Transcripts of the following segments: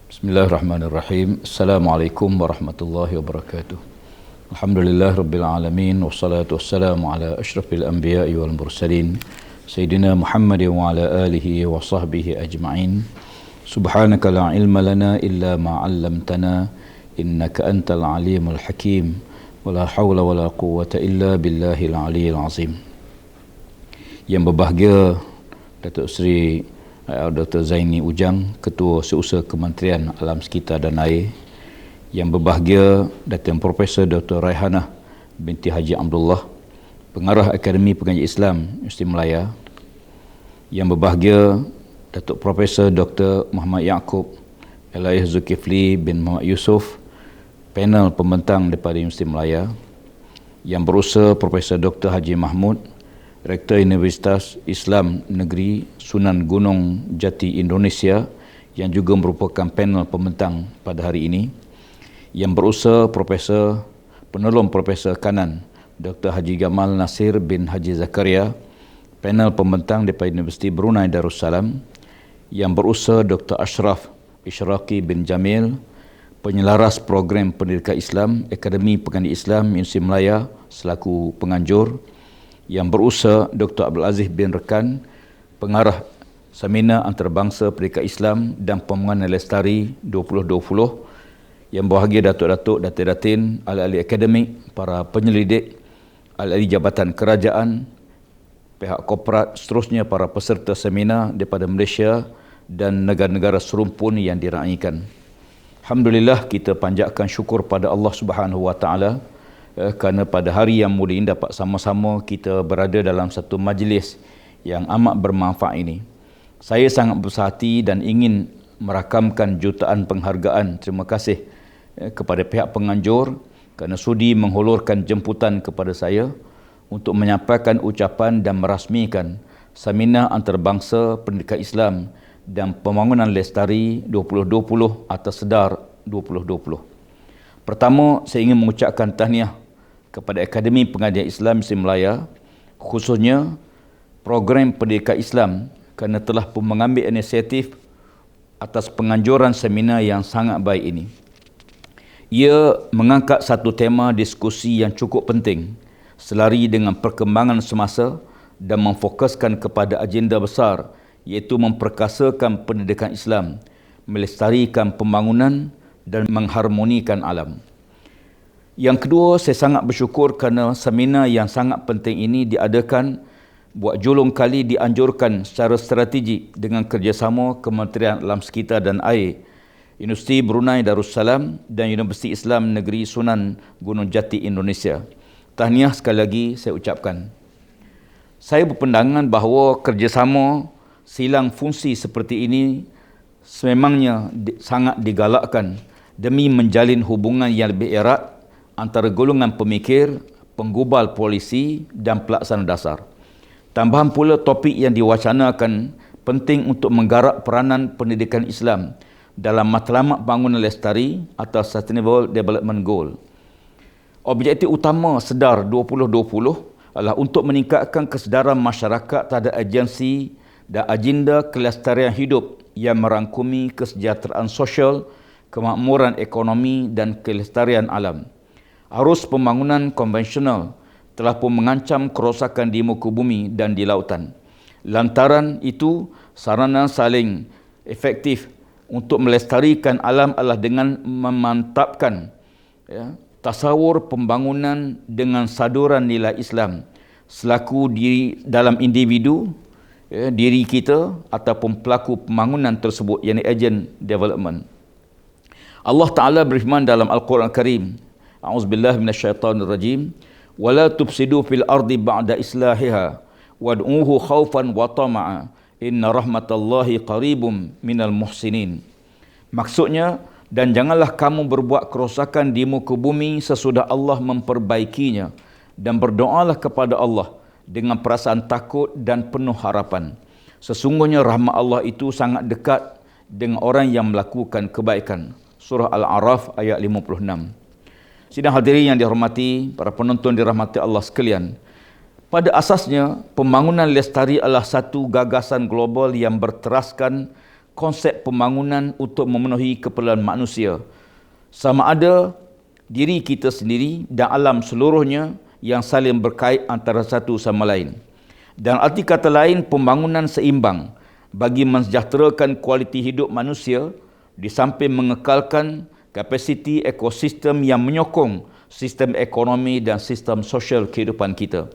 Bismillahirrahmanirrahim. Assalamualaikum warahmatullahi wabarakatuh. Alhamdulillah rabbil alamin wassalatu wassalamu ala asyrafil anbiya'i wal mursalin sayyidina Muhammadin wa ala alihi wa sahbihi ajma'in. Subhanaka la ilma lana illa ma 'allamtana innaka antal alimul hakim wa la hawla wa la quwwata illa billahil aliyyil azim. Yang berbahagia Datuk Seri Dr. Zaini Ujang, Ketua Seusaha Kementerian Alam Sekitar dan Air. Yang berbahagia Datuk Profesor Dr. Raihanah binti Haji Abdullah, Pengarah Akademi Pengajian Islam Universiti Melaya. Yang berbahagia Datuk Profesor Dr. Muhammad Yaakob Elaih Zulkifli bin Muhammad Yusof, panel pembentang daripada Universiti Melaya. Yang berusaha Profesor Dr. Haji Mahmud, Rektor Universitas Islam Negeri Sunan Gunung Jati Indonesia, yang juga merupakan panel pembentang pada hari ini. Yang berusaha Penolong Profesor Kanan Dr. Haji Gamal Nasir bin Haji Zakaria, panel pembentang daripada Universiti Brunei Darussalam. Yang berusaha Dr. Ashraf Ishraqi bin Jamil, penyelaras program pendidikan Islam Akademi Pengajian Islam Universiti Melaya selaku penganjur. Yang berusaha Dr. Abdul Aziz bin Rekan, Pengarah Seminar Antarabangsa Pendidikan Islam dan Pembangunan Lestari 2020. Yang berbahagia Datuk-Datuk, Datin-Datin, ahli-ahli akademik, para penyelidik, ahli-ahli jabatan kerajaan, pihak korporat, seterusnya para peserta seminar daripada Malaysia dan negara-negara serumpun yang diraikan. Alhamdulillah, kita panjatkan syukur pada Allah Subhanahu Wa Taala kerana pada hari yang mulia ini dapat sama-sama kita berada dalam satu majlis yang amat bermanfaat ini. Saya sangat berbesar hati dan ingin merakamkan jutaan penghargaan terima kasih kepada pihak penganjur kerana sudi menghulurkan jemputan kepada saya untuk menyampaikan ucapan dan merasmikan Seminar Antarabangsa Pendidikan Islam dan Pembangunan Lestari 2020 atau SEDAR 2020. Pertama, saya ingin mengucapkan tahniah kepada Akademi Pengajian Islam Universiti Melaya, khususnya program pendidikan Islam, kerana telah pun mengambil inisiatif atas penganjuran seminar yang sangat baik ini. Ia mengangkat satu tema diskusi yang cukup penting selari dengan perkembangan semasa dan memfokuskan kepada agenda besar, iaitu memperkasakan pendidikan Islam, melestarikan pembangunan dan mengharmonikan alam. Yang kedua, saya sangat bersyukur kerana seminar yang sangat penting ini diadakan buat julung kali dianjurkan secara strategik dengan kerjasama Kementerian Alam Sekitar dan Air, Universiti Brunei Darussalam dan Universiti Islam Negeri Sunan Gunung Jati Indonesia. Tahniah sekali lagi saya ucapkan. Saya berpandangan bahawa kerjasama silang fungsi seperti ini sememangnya sangat digalakkan demi menjalin hubungan yang lebih erat antara golongan pemikir, penggubal polisi dan pelaksana dasar. Tambahan pula, topik yang diwacanakan penting untuk menggarap peranan pendidikan Islam dalam matlamat bangunan lestari atau Sustainable Development Goal. Objektif utama SEDAR 2020 adalah untuk meningkatkan kesedaran masyarakat terhadap agensi dan agenda kelestarian hidup yang merangkumi kesejahteraan sosial, kemakmuran ekonomi dan kelestarian alam. Arus pembangunan konvensional telah pun mengancam kerosakan di muka bumi dan di lautan. Lantaran itu, sarana saling efektif untuk melestarikan alam adalah dengan memantapkan tasawur pembangunan dengan saduran nilai Islam selaku diri dalam individu, diri kita ataupun pelaku pembangunan tersebut, yakni agent development. Allah Ta'ala berfirman dalam Al-Quran Karim, A'udzubillahi minasyaitonirrajim, wala tufsidu fil ardi ba'da islahiha wad'uhu khaufan wa tama'a inna rahmatallahi qaribum minal muhsinin. Maksudnya, dan janganlah kamu berbuat kerosakan di muka bumi sesudah Allah memperbaikinya, dan berdoalah kepada Allah dengan perasaan takut dan penuh harapan. Sesungguhnya rahmat Allah itu sangat dekat dengan orang yang melakukan kebaikan. Surah Al-A'raf ayat 56. Sidang hadirin yang dihormati, para penonton dirahmati Allah sekalian. Pada asasnya, pembangunan lestari adalah satu gagasan global yang berteraskan konsep pembangunan untuk memenuhi keperluan manusia, sama ada diri kita sendiri dan alam seluruhnya yang saling berkait antara satu sama lain. Dan arti kata lain, pembangunan seimbang bagi mensejahterakan kualiti hidup manusia di samping mengekalkan kapasiti ekosistem yang menyokong sistem ekonomi dan sistem sosial kehidupan kita.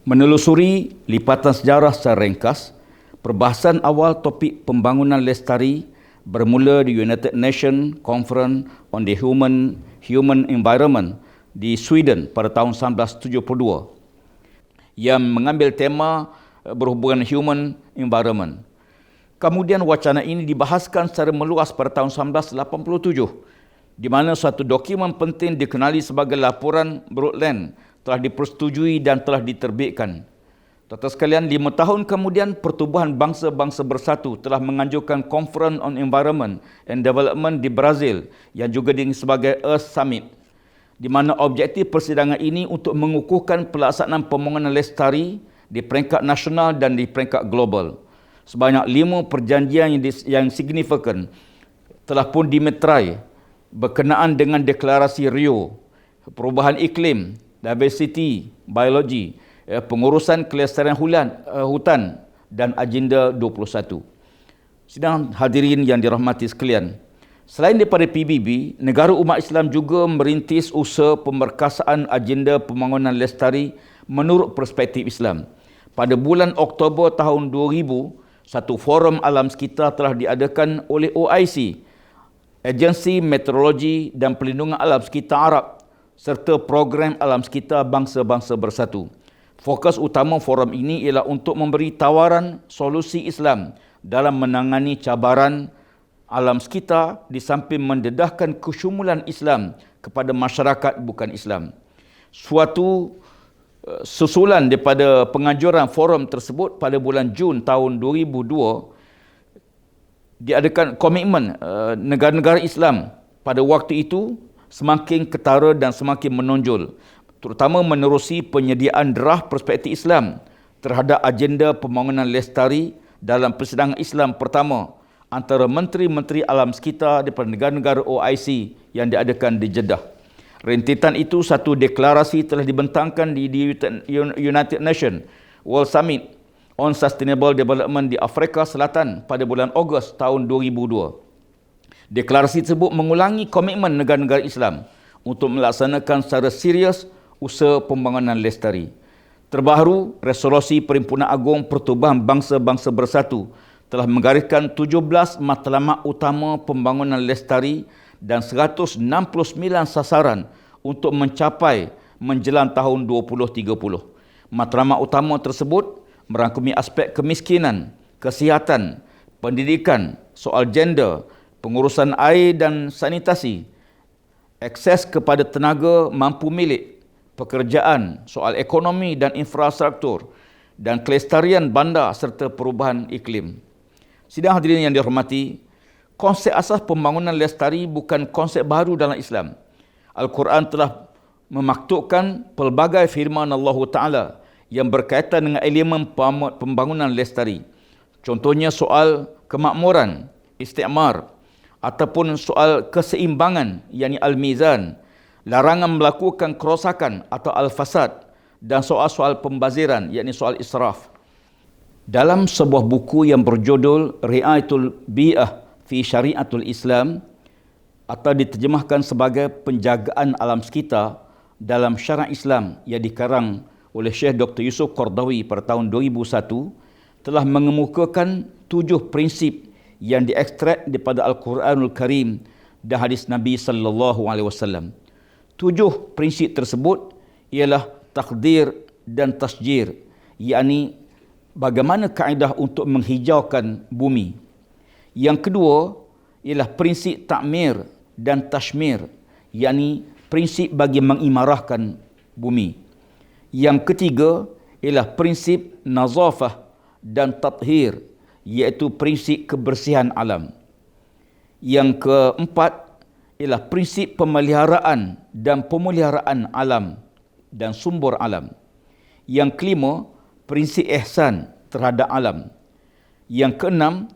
Menelusuri lipatan sejarah secara ringkas, perbahasan awal topik pembangunan lestari bermula di United Nations Conference on the Human Environment di Sweden pada tahun 1972 yang mengambil tema berhubungan human environment. Kemudian wacana ini dibahaskan secara meluas pada tahun 1987, di mana suatu dokumen penting dikenali sebagai Laporan Brundtland telah dipersetujui dan telah diterbitkan. Tuan-tuan sekalian, 5 tahun kemudian Pertubuhan Bangsa-Bangsa Bersatu telah menganjurkan Conference on Environment and Development di Brazil yang juga dikenali sebagai Earth Summit, di mana objektif persidangan ini untuk mengukuhkan pelaksanaan pembangunan lestari di peringkat nasional dan di peringkat global. Sebanyak 5 perjanjian yang signifikan telah pun dimeterai berkenaan dengan Deklarasi Rio, perubahan iklim, diversity, biologi, pengurusan kelestarian hutan dan Agenda 21. Sidang hadirin yang dirahmati sekalian, selain daripada PBB, negara umat Islam juga merintis usaha pemerkasaan agenda pembangunan lestari menurut perspektif Islam. Pada bulan Oktober tahun 2000, satu forum alam sekitar telah diadakan oleh OIC, Agensi Meteorologi dan Perlindungan Alam Sekitar Arab, serta Program Alam Sekitar Bangsa-Bangsa Bersatu. Fokus utama forum ini ialah untuk memberi tawaran solusi Islam dalam menangani cabaran alam sekitar di samping mendedahkan kesyumulan Islam kepada masyarakat bukan Islam. Suatu susulan daripada penganjuran forum tersebut pada bulan Jun tahun 2002 diadakan komitmen negara-negara Islam pada waktu itu semakin ketara dan semakin menonjol, terutama menerusi penyediaan draft perspektif Islam terhadap agenda pembangunan lestari dalam persidangan Islam pertama antara menteri-menteri alam sekitar daripada negara-negara OIC yang diadakan di Jeddah. Rentetan itu, satu deklarasi telah dibentangkan di United Nations World Summit on Sustainable Development di Afrika Selatan pada bulan Ogos tahun 2002. Deklarasi tersebut mengulangi komitmen negara-negara Islam untuk melaksanakan secara serius usaha pembangunan lestari. Terbaru, resolusi Perhimpunan Agung Pertubuhan Bangsa-Bangsa Bersatu telah menggariskan 17 matlamat utama pembangunan lestari dan 169 sasaran untuk mencapai menjelang tahun 2030. Matlamat utama tersebut merangkumi aspek kemiskinan, kesihatan, pendidikan, soal gender, pengurusan air dan sanitasi, akses kepada tenaga mampu milik, pekerjaan, soal ekonomi dan infrastruktur, dan kelestarian bandar serta perubahan iklim. Sidang hadirin yang dihormati, konsep asas pembangunan lestari bukan konsep baru dalam Islam. Al-Quran telah memaktubkan pelbagai firman Allah Ta'ala yang berkaitan dengan elemen pembangunan lestari. Contohnya soal kemakmuran, istikmar, ataupun soal keseimbangan, yakni al-mizan, larangan melakukan kerosakan atau al-fasad, dan soal-soal pembaziran, yakni soal israf. Dalam sebuah buku yang berjudul Ri'ayatul Bi'ah fi Syariatul Islam, atau diterjemahkan sebagai Penjagaan Alam Sekitar dalam Syariat Islam yang dikarang oleh Syekh Dr. Yusuf Qardawi pada tahun 2001, telah mengemukakan 7 prinsip yang diekstrak daripada Al-Quranul Karim dan hadis Nabi sallallahu alaihi wasallam. 7 prinsip tersebut ialah takdir dan tasjir, yakni bagaimana kaedah untuk menghijaukan bumi. Yang kedua ialah prinsip takmir dan tashmir, yakni prinsip bagi mengimarahkan bumi. Yang ketiga ialah prinsip nazafah dan tathir, iaitu prinsip kebersihan alam. Yang keempat ialah prinsip pemeliharaan dan pemeliharaan alam dan sumber alam. Yang kelima, prinsip ihsan terhadap alam. Yang keenam,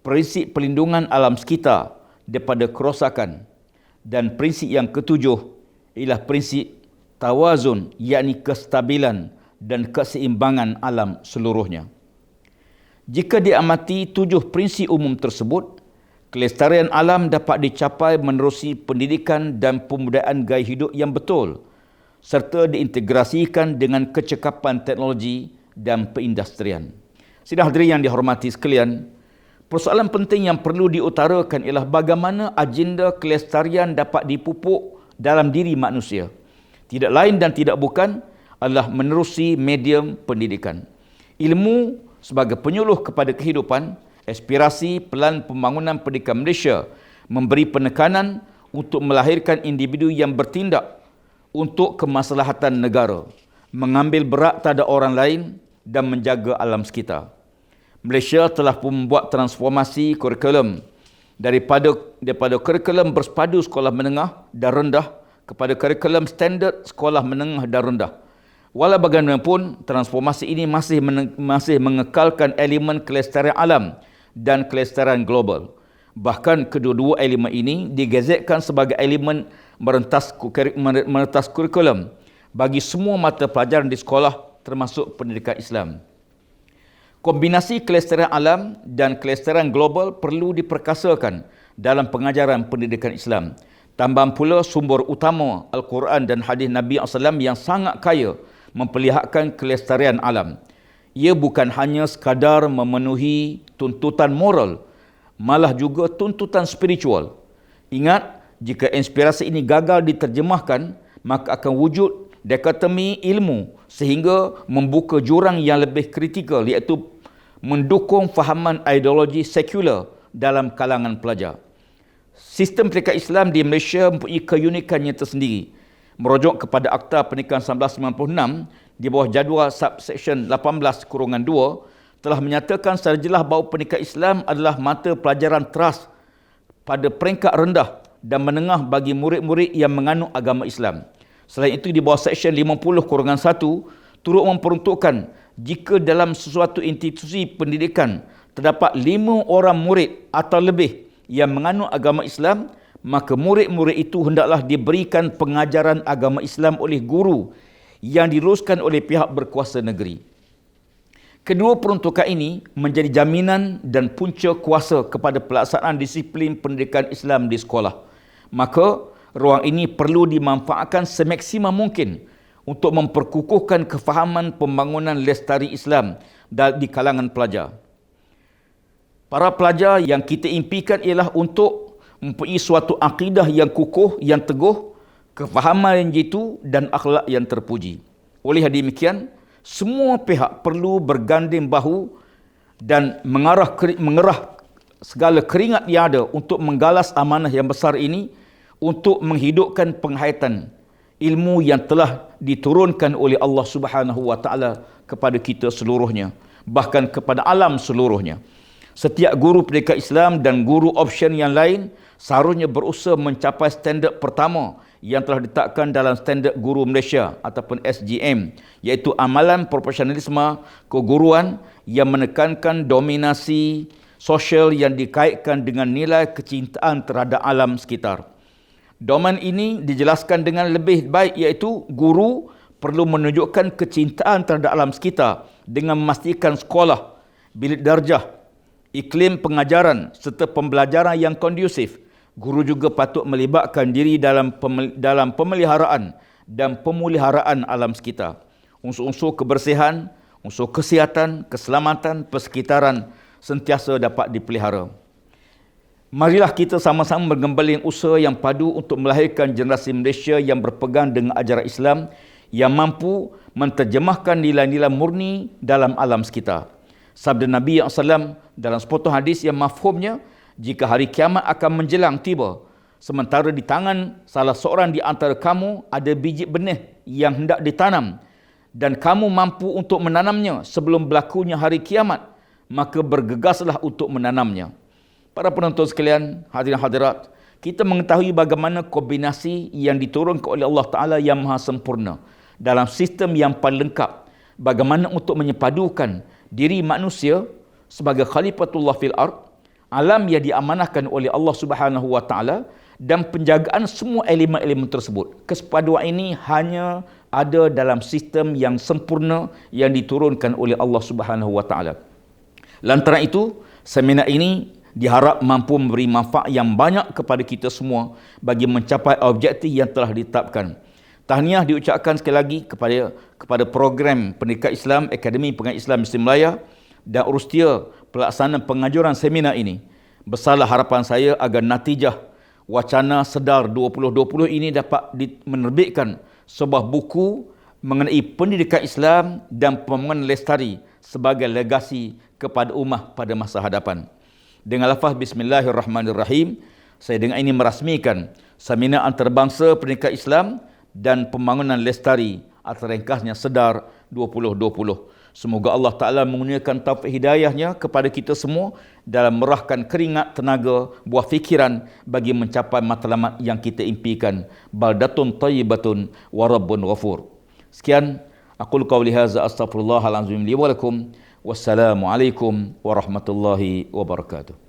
prinsip pelindungan alam sekitar daripada kerosakan. Dan prinsip yang ketujuh ialah prinsip tawazun, yakni kestabilan dan keseimbangan alam seluruhnya. Jika diamati 7 prinsip umum tersebut, kelestarian alam dapat dicapai menerusi pendidikan dan pembudayaan gaya hidup yang betul, serta diintegrasikan dengan kecekapan teknologi dan perindustrian. Sidang hadirin yang dihormati sekalian, persoalan penting yang perlu diutarakan ialah bagaimana agenda kelestarian dapat dipupuk dalam diri manusia. Tidak lain dan tidak bukan adalah menerusi medium pendidikan. Ilmu sebagai penyuluh kepada kehidupan, aspirasi Pelan Pembangunan Pendidikan Malaysia memberi penekanan untuk melahirkan individu yang bertindak untuk kemaslahatan negara, mengambil berat terhadap orang lain dan menjaga alam sekitar. Malaysia telah membuat transformasi kurikulum daripada kurikulum bersepadu sekolah menengah dan rendah kepada kurikulum standard sekolah menengah dan rendah. Walau bagaimanapun, transformasi ini masih mengekalkan elemen kelestarian alam dan kelestarian global. Bahkan kedua-dua elemen ini digazetkan sebagai elemen merentas kurikulum bagi semua mata pelajaran di sekolah termasuk pendidikan Islam. Kombinasi kelestarian alam dan kelestarian global perlu diperkasakan dalam pengajaran pendidikan Islam. Tambahan pula sumber utama Al-Quran dan hadis Nabi SAW yang sangat kaya memperlihatkan kelestarian alam. Ia bukan hanya sekadar memenuhi tuntutan moral, malah juga tuntutan spiritual. Ingat, jika inspirasi ini gagal diterjemahkan, maka akan wujud dikotomi ilmu sehingga membuka jurang yang lebih kritikal, iaitu mendukung fahaman ideologi sekular dalam kalangan pelajar. Sistem pendidikan Islam di Malaysia mempunyai keunikannya tersendiri. Merujuk kepada Akta Pendidikan 1996 di bawah jadual subsection 18-2 telah menyatakan secara jelas bahawa pendidikan Islam adalah mata pelajaran teras pada peringkat rendah dan menengah bagi murid-murid yang menganut agama Islam. Selain itu, di bawah section 50-1 turut memperuntukkan jika dalam sesuatu institusi pendidikan terdapat 5 orang murid atau lebih yang menganut agama Islam, maka murid-murid itu hendaklah diberikan pengajaran agama Islam oleh guru yang diluruskan oleh pihak berkuasa negeri. Kedua peruntukan ini menjadi jaminan dan punca kuasa kepada pelaksanaan disiplin pendidikan Islam di sekolah. Maka, ruang ini perlu dimanfaatkan semaksimal mungkin untuk memperkukuhkan kefahaman pembangunan lestari Islam di kalangan pelajar. Para pelajar yang kita impikan ialah untuk mempunyai suatu akidah yang kukuh, yang teguh, kefahaman yang jitu dan akhlak yang terpuji. Oleh demikian, semua pihak perlu berganding bahu dan mengerah segala keringat yang ada untuk menggalas amanah yang besar ini untuk menghidupkan penghayatan ilmu yang telah diturunkan oleh Allah Subhanahu wa taala kepada kita seluruhnya, bahkan kepada alam seluruhnya. Setiap guru pendidikan Islam dan guru option yang lain seharusnya berusaha mencapai standard pertama yang telah ditetapkan dalam Standard Guru Malaysia ataupun SGM, iaitu amalan profesionalisme keguruan yang menekankan dominasi sosial yang dikaitkan dengan nilai kecintaan terhadap alam sekitar. Domain ini dijelaskan dengan lebih baik, iaitu guru perlu menunjukkan kecintaan terhadap alam sekitar dengan memastikan sekolah, bilik darjah, iklim pengajaran serta pembelajaran yang kondusif. Guru juga patut melibatkan diri dalam pemeliharaan dan pemuliharaan alam sekitar. Unsur-unsur kebersihan, unsur kesihatan, keselamatan, persekitaran sentiasa dapat dipelihara. Marilah kita sama-sama bergembaling usaha yang padu untuk melahirkan generasi Malaysia yang berpegang dengan ajaran Islam yang mampu menterjemahkan nilai-nilai murni dalam alam sekitar. Sabda Nabi SAW dalam sepotong hadis yang mafhumnya, jika hari kiamat akan menjelang tiba, sementara di tangan salah seorang di antara kamu ada biji benih yang hendak ditanam dan kamu mampu untuk menanamnya sebelum berlakunya hari kiamat, maka bergegaslah untuk menanamnya. Para penonton sekalian, hadirin hadirat, kita mengetahui bagaimana kombinasi yang diturunkan oleh Allah Ta'ala yang maha sempurna dalam sistem yang paling lengkap, bagaimana untuk menyepadukan diri manusia sebagai khalifatullah fil ard, alam yang diamanahkan oleh Allah Subhanahu wa taala dan penjagaan semua elemen-elemen tersebut. Kesepaduan ini hanya ada dalam sistem yang sempurna yang diturunkan oleh Allah Subhanahu wa taala. Lantaran itu, seminar ini diharap mampu memberi manfaat yang banyak kepada kita semua bagi mencapai objektif yang telah ditetapkan. Tahniah diucapkan sekali lagi kepada program Pendidikan Islam Akademi Pengajian Islam Muslim Melaya dan urustia pelaksanaan pengajuran seminar ini. Besarlah harapan saya agar natijah wacana Sedar 2020 ini dapat menerbitkan sebuah buku mengenai pendidikan Islam dan pembangunan lestari sebagai legasi kepada ummah pada masa hadapan. Dengan lafaz Bismillahirrahmanirrahim, saya dengan ini merasmikan seminar antarabangsa pendidikan Islam dan pembangunan lestari atau ringkasnya Sedar 2020. Semoga Allah Ta'ala mengurniakan taufik hidayahnya kepada kita semua dalam merahkan keringat, tenaga, buah fikiran bagi mencapai matlamat yang kita impikan. Baldatun tayyibatun wa rabbun ghafur. Sekian, aqul qawli hadza astaghfirullahal azim li wa lakum. Wassalamualaikum warahmatullahi wabarakatuh.